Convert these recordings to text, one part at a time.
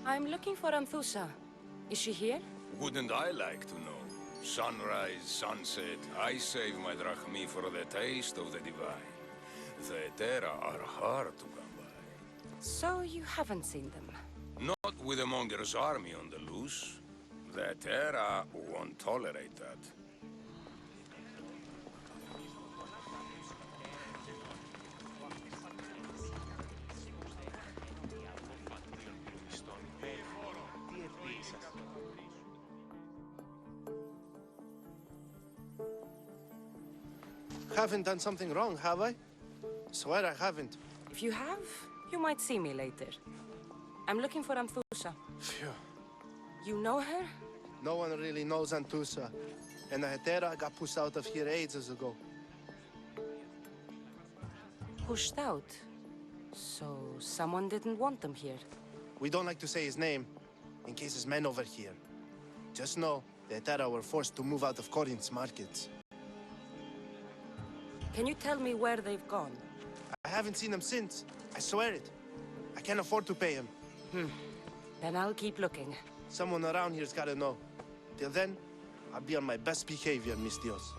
I'm looking for Anthusa. Is she here? Wouldn't I like to know? Sunrise, sunset, I save my drachmi for the taste of the divine. The Terra are hard to come by. So you haven't seen them? Not with a monger's army on the loose. The Terra won't tolerate that. Haven't done something wrong, have I? Swear I haven't. If you have, you might see me later. I'm looking for Anthusa. Phew. You know her? No one really knows Antusa. And the Hetera got pushed out of here ages ago. Pushed out? So someone didn't want them here? We don't like to say his name, in case his men overhear. Just know, the Hetera were forced to move out of Corinth's markets. Can you tell me where they've gone? I haven't seen him since. I swear it. I can't afford to pay him. Then I'll keep looking. Someone around here's gotta know. Till then, I'll be on my best behavior, mis Dios.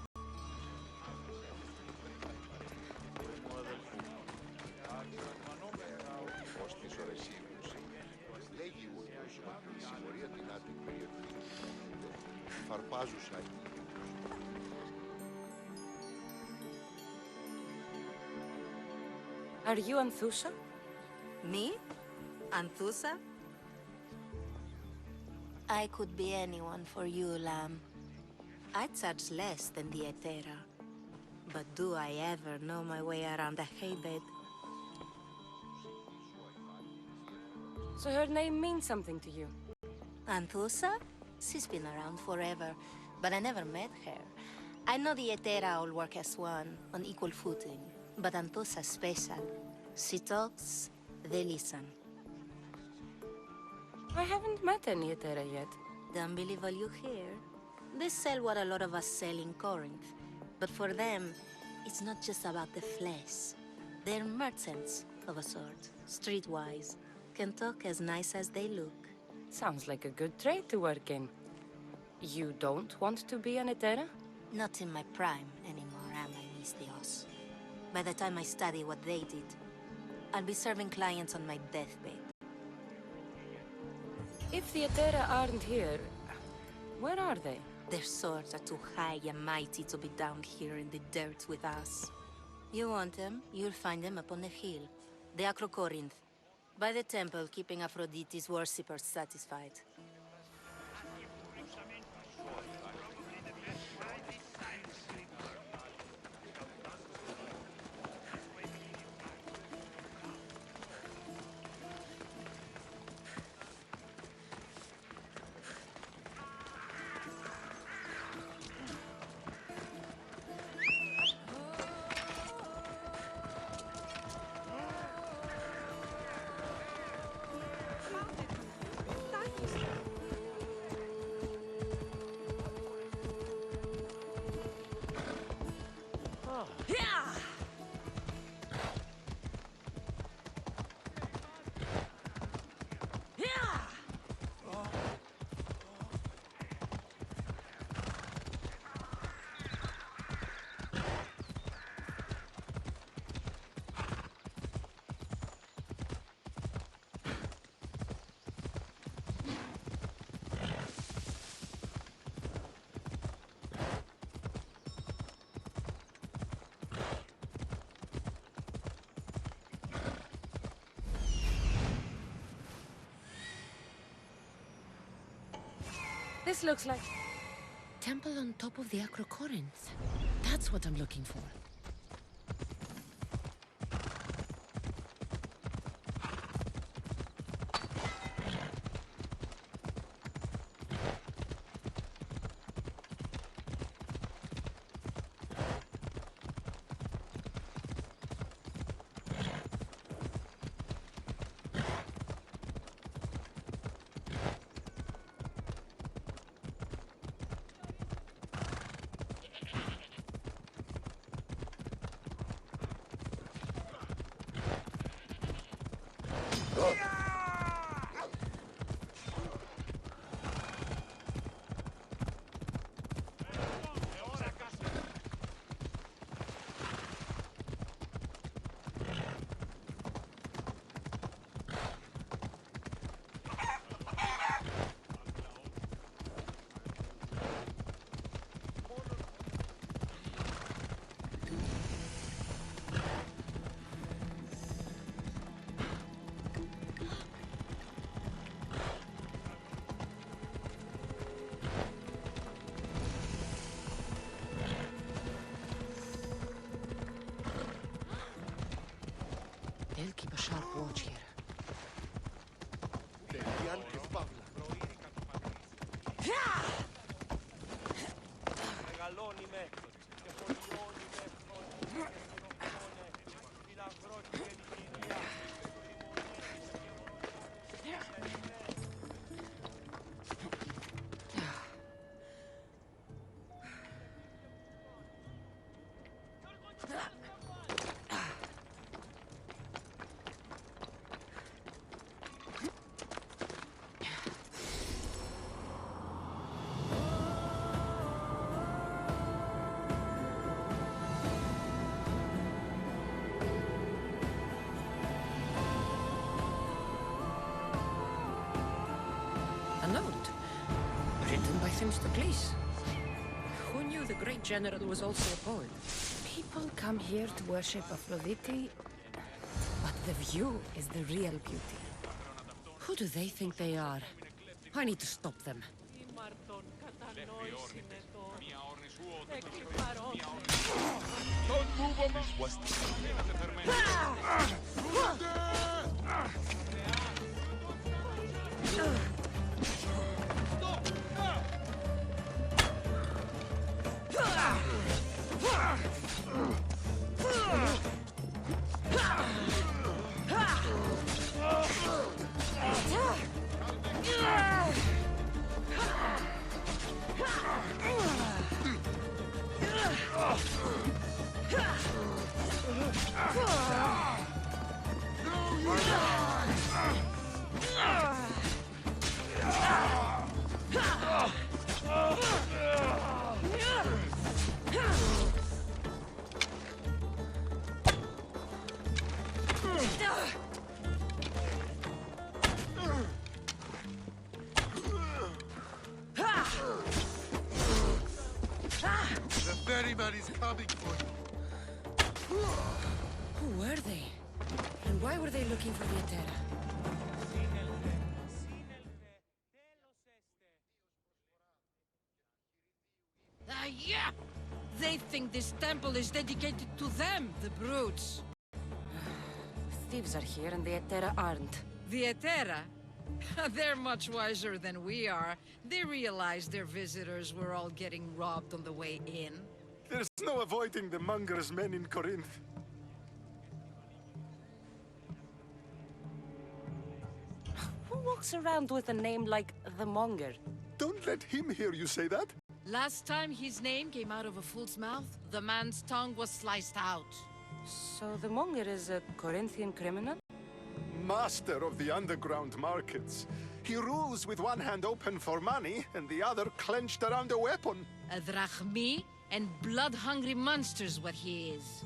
Are you Anthusa? Me? Anthusa? I could be anyone for you, Lamb. I charge less than the Hetera. But do I ever know my way around a haybed? So her name means something to you? Anthusa? She's been around forever, but I never met her. I know the Hetera all work as one, on equal footing. But Anthusa's special. She talks, they listen. I haven't met any Hetera yet. Don't believe all you hear. They sell what a lot of us sell in Corinth. But for them, it's not just about the flesh. They're merchants, of a sort. Streetwise. Can talk as nice as they look. Sounds like a good trade to work in. You don't want to be an Hetera? Not in my prime anymore, am I, mis Dios? By the time I study what they did, I'll be serving clients on my deathbed. If the Hetera aren't here, where are they? Their swords are too high and mighty to be down here in the dirt with us. You want them, you'll find them up on the hill. The Acrocorinth. By the temple, keeping Aphrodite's worshippers satisfied. This looks like... Temple on top of the Acrocorinth. That's what I'm looking for. sharp watch here. A note, written by Themistocles. Who knew the great general was also a poet? People come here to worship Aphrodite, but the view is the real beauty. Who do they think they are? I need to stop them. The ferryman is coming for you. Who were they? And why were they looking for the Etera? Yeah! They think this temple is dedicated to them, the brutes. Thieves are here and the Etera aren't. The Etera? They're much wiser than we are. They realized their visitors were all getting robbed on the way in. There's no avoiding the monger's men in Corinth. Who walks around with a name like the Monger? Don't let him hear you say that. Last time his name came out of a fool's mouth, the man's tongue was sliced out. So the Monger is a Corinthian criminal? Master of the underground markets. He rules with one hand open for money and the other clenched around a weapon. A drachmi and blood-hungry monster's what he is.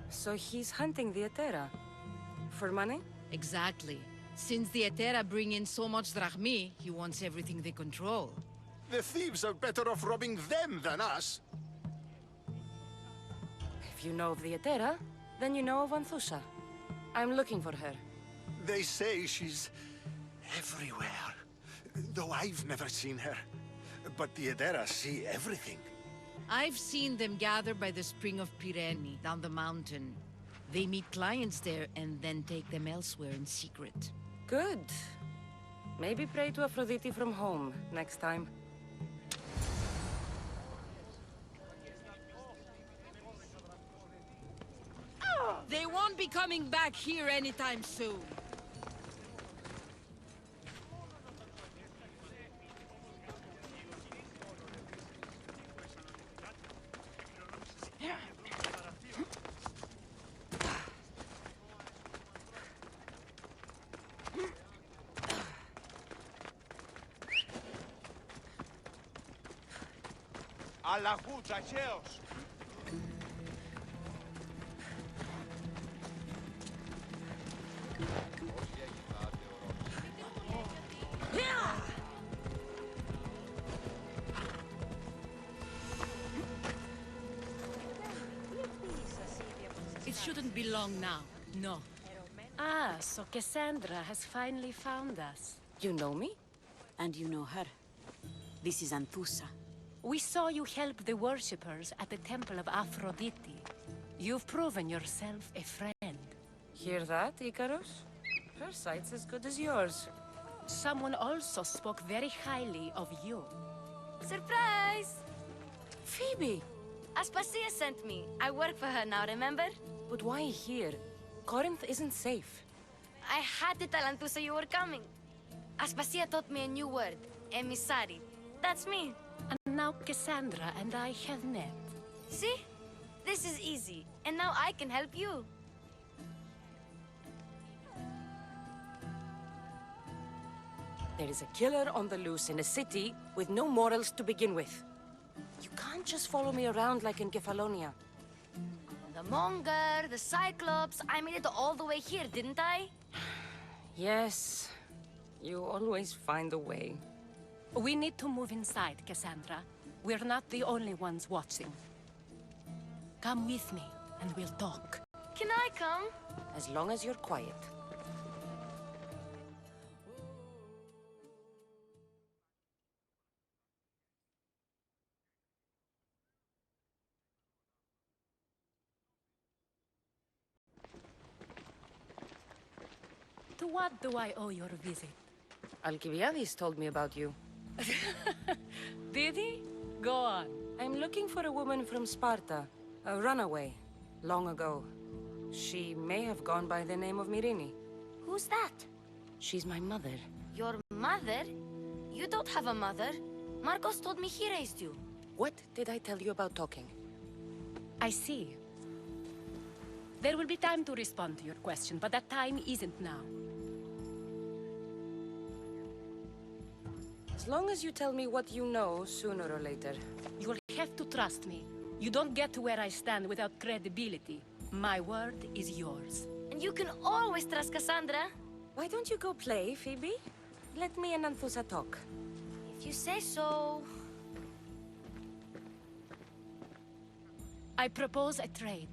So he's hunting the Etera. For money? Exactly. Since the Etera bring in so much drachmi, he wants everything they control. The thieves are better off robbing them than us. If you know of the Etera, then you know of Anthousa. I'm looking for her. They say she's everywhere. Though I've never seen her. But the Edera see everything. I've seen them gather by the spring of Pirene, down the mountain. They meet clients there and then take them elsewhere in secret. Good. Maybe pray to Aphrodite from home next time. They won't be coming back here anytime soon. Αλλαγού, Alexios! It shouldn't be long now. No. Ah, so Kassandra has finally found us. You know me? And you know her. This is Anthousa. We saw you help the worshippers at the temple of Aphrodite. You've proven yourself a friend. Hear that, Icarus? Her sight's as good as yours. Someone also spoke very highly of you. Surprise! Phoebe! Aspasia sent me. I work for her now, remember? But why here? Corinth isn't safe. I had to tell Anthusa you were coming. Aspasia taught me a new word, emissary. That's me. And now Kassandra and I have met. See? This is easy, and now I can help you. There is a killer on the loose in a city with no morals to begin with. You can't just follow me around like in Kefalonia. The Monger, the Cyclops, I made it all the way here, didn't I? Yes, you always find a way. We need to move inside, Kassandra. We're not the only ones watching. Come with me, and we'll talk. Can I come? As long as you're quiet. To what do I owe your visit? Alcibiades told me about you. Did he? Go on. I'm looking for a woman from Sparta, a runaway, long ago. She may have gone by the name of Myrine. Who's that? She's my mother. Your mother? You don't have a mother. Marcos told me he raised you. What did I tell you about talking? I see. There will be time to respond to your question, but that time isn't now. As long as you tell me what you know, sooner or later. You'll have to trust me. You don't get to where I stand without credibility. My word is yours. And you can always trust Kassandra. Why don't you go play, Phoebe? Let me and Anthusa talk. If you say so. I propose a trade.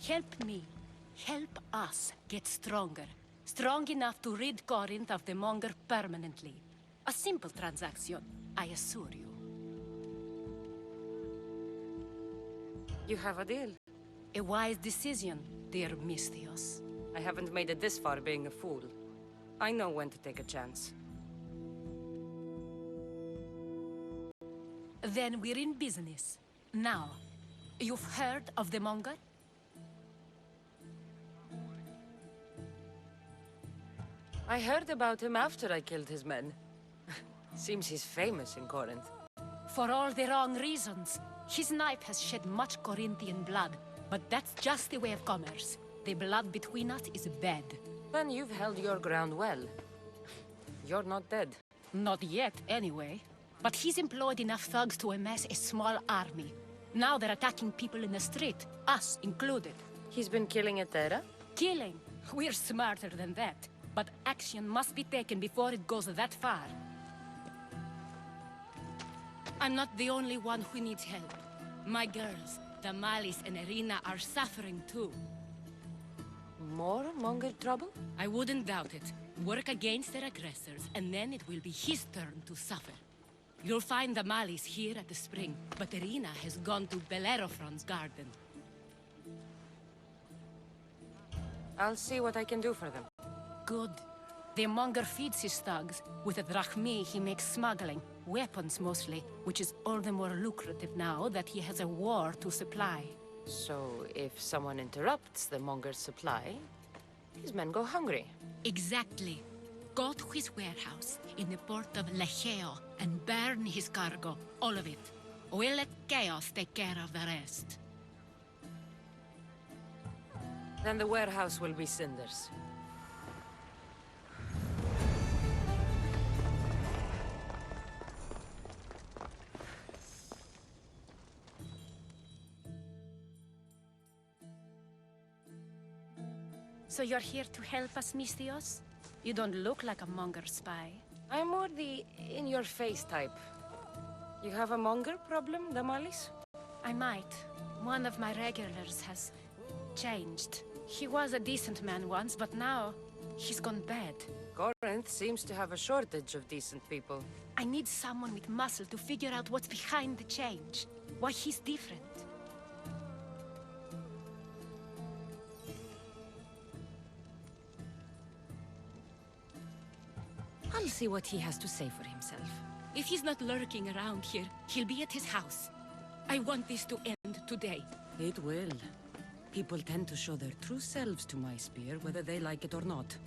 Help me. Help us get stronger. Strong enough to rid Corinth of the Monger permanently. A simple transaction, I assure you. You have a deal. A wise decision, dear Misthios. I haven't made it this far being a fool. I know when to take a chance. Then we're in business. Now, you've heard of the Monger? I heard about him after I killed his men. Seems he's famous in Corinth. For all the wrong reasons. His knife has shed much Corinthian blood, but that's just the way of commerce. The blood between us is bad. Then you've held your ground well. You're not dead. Not yet, anyway. But he's employed enough thugs to amass a small army. Now they're attacking people in the street, us included. He's been killing at Terra? Killing? We're smarter than that. But action must be taken before it goes that far. I'm not the only one who needs help. My girls, Damalis and Irina, are suffering too. More Monger trouble? I wouldn't doubt it. Work against their aggressors, and then it will be his turn to suffer. You'll find Damalis here at the spring, but Irina has gone to Bellerophon's garden. I'll see what I can do for them. Good. The Monger feeds his thugs. With a drachmi, he makes smuggling. Weapons, mostly, which is all the more lucrative now that he has a war to supply. So, if someone interrupts the Monger's supply, his men go hungry. Exactly. Go to his warehouse in the port of Lecheo and burn his cargo, all of it. We'll let chaos take care of the rest. Then the warehouse will be cinders. So you're here to help us, Misthios? You don't look like a Monger spy. I'm more the in-your-face type. You have a Monger problem, Damalis? I might. One of my regulars has changed. He was a decent man once, but now he's gone bad. Corinth seems to have a shortage of decent people. I need someone with muscle to figure out what's behind the change. Why he's different. see what he has to say for himself. If he's not lurking around here, he'll be at his house. I want this to end today. It will. People tend to show their true selves to my spear, whether they like it or not.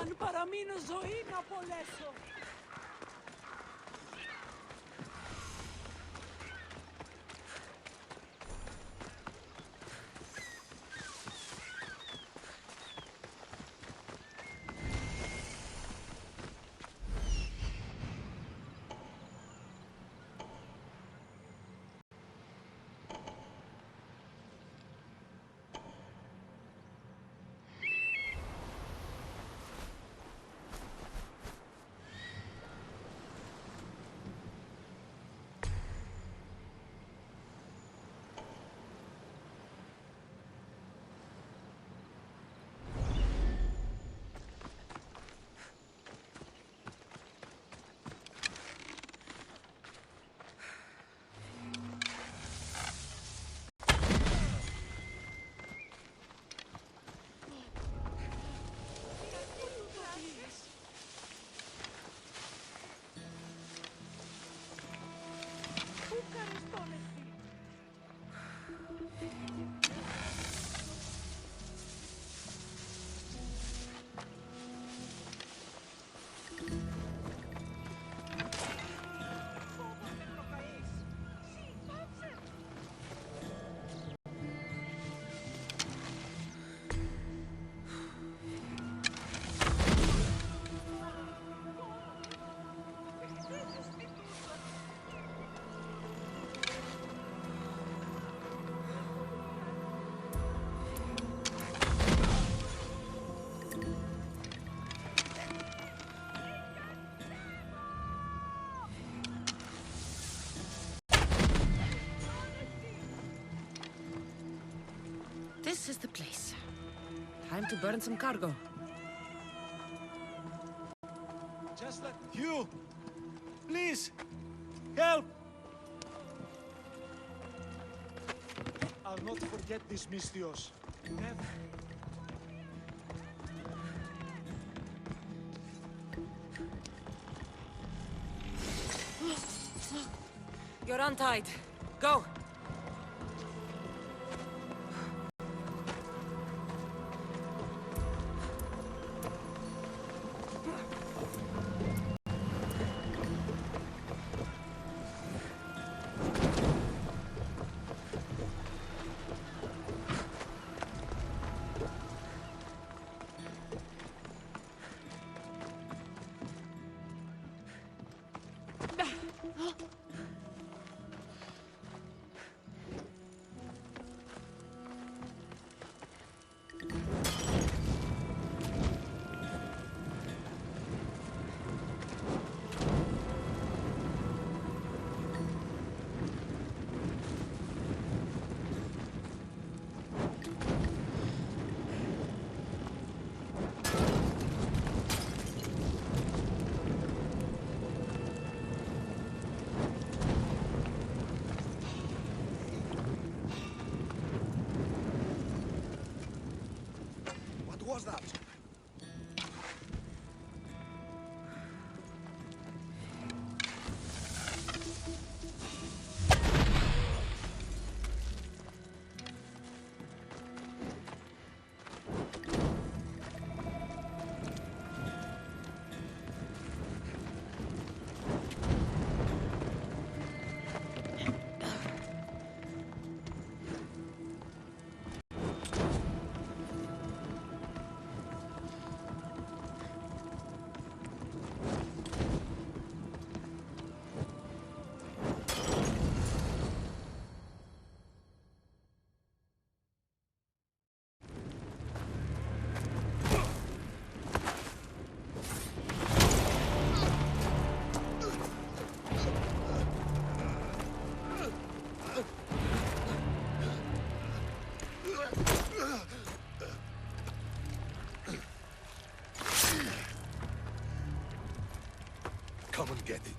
Αν παραμείνω ζωή να απολέσω. burn some cargo. Just let you. Please, help! I'll not forget this, Mystios. Never. You're untied. Go! What was that? Come and get it.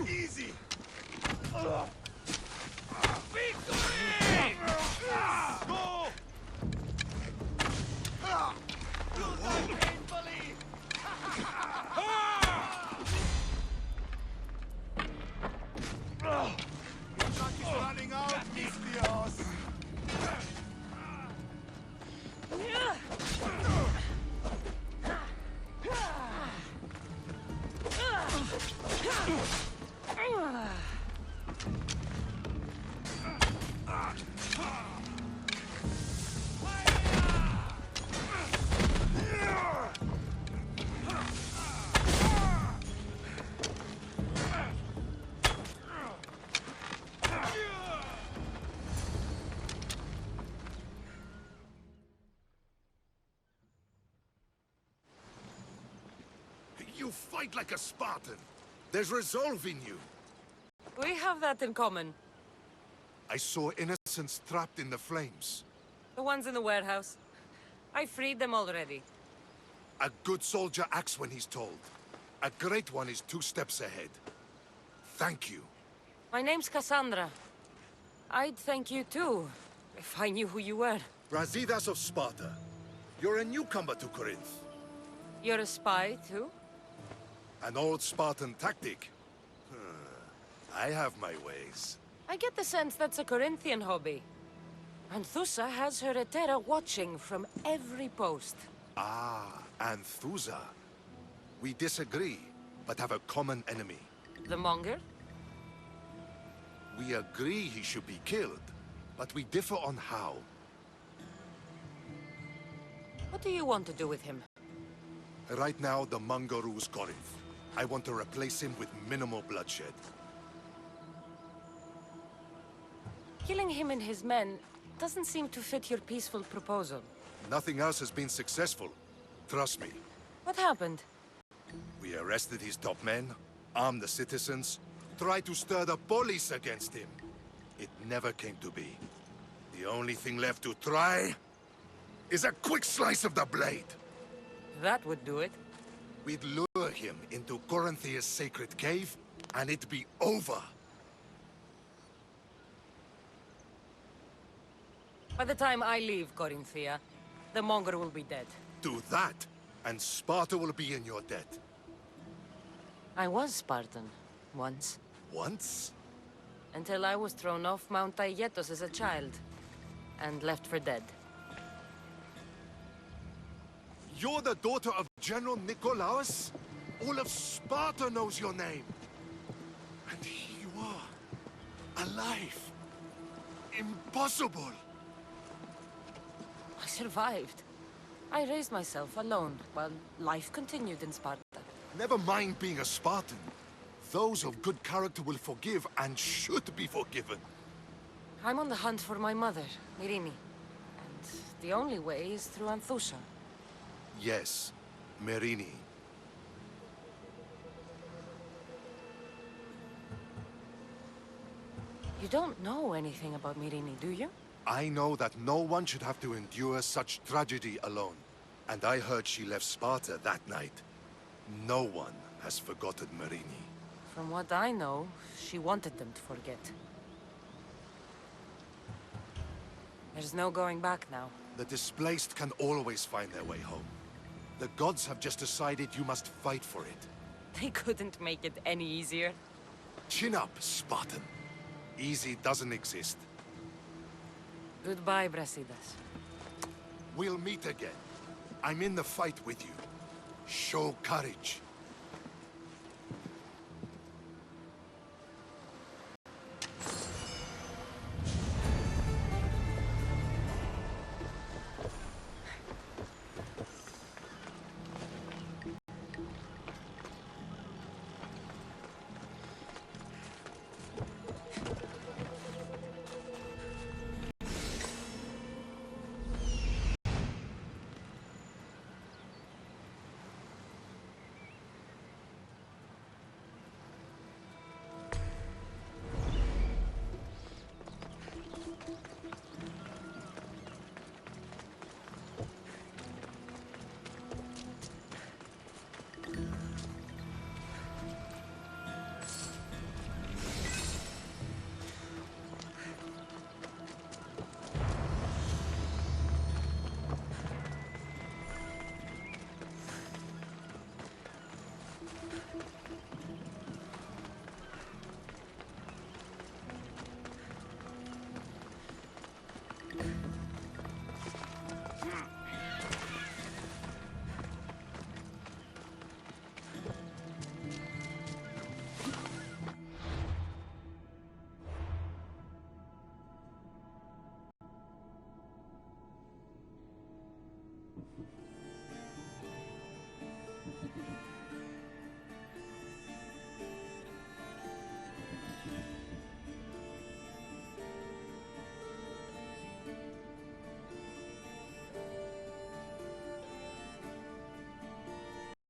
Easy! Victory! Go! Do that painfully! Your luck is running out, Mystios! You fight like a Spartan. There's resolve in you. We have that in common. I saw innocents trapped in the flames. The ones in the warehouse. I freed them already. A good soldier acts when he's told. A great one is 2 steps ahead. thank you. My name's Kassandra. I'd thank you too, if I knew who you were. Brasidas of Sparta. You're a newcomer to Corinth. You're a spy too? An old Spartan tactic. I have my ways. I get the sense that's a Corinthian hobby. Anthusa has her Etera watching from every post. Ah, Anthusa. We disagree, but have a common enemy. The Monger? We agree he should be killed, but we differ on how. What do you want to do with him? Right now, the Monger rules Corinth. I want to replace him with minimal bloodshed. Killing him and his men doesn't seem to fit your peaceful proposal. Nothing else has been successful. Trust me. What happened? We arrested his top men, armed the citizens, tried to stir the police against him. It never came to be. The only thing left to try is a quick slice of the blade. That would do it. We'd lure him into Corinthia's sacred cave, and it'd be over. By the time I leave Corinthia, the Monger will be dead. Do that, and Sparta will be in your debt. I was Spartan, once. Once? Until I was thrown off Mount Aietos as a child, and left for dead. You're the daughter of General Nikolaos? All of Sparta knows your name. And here you are, alive. Impossible. I survived. I raised myself alone, while life continued in Sparta. Never mind being a Spartan. Those of good character will forgive and should be forgiven. I'm on the hunt for my mother, Myrine. And the only way is through Anthusa. Yes, Myrine. You don't know anything about Myrine, do you? I know that no one should have to endure such tragedy alone. And I heard she left Sparta that night. No one has forgotten Myrine. From what I know, she wanted them to forget. There's no going back now. The displaced can always find their way home. The gods have just decided you must fight for it. They couldn't make it any easier. Chin up, Spartan. Easy doesn't exist. Goodbye, Brasidas. We'll meet again. I'm in the fight with you. Show courage.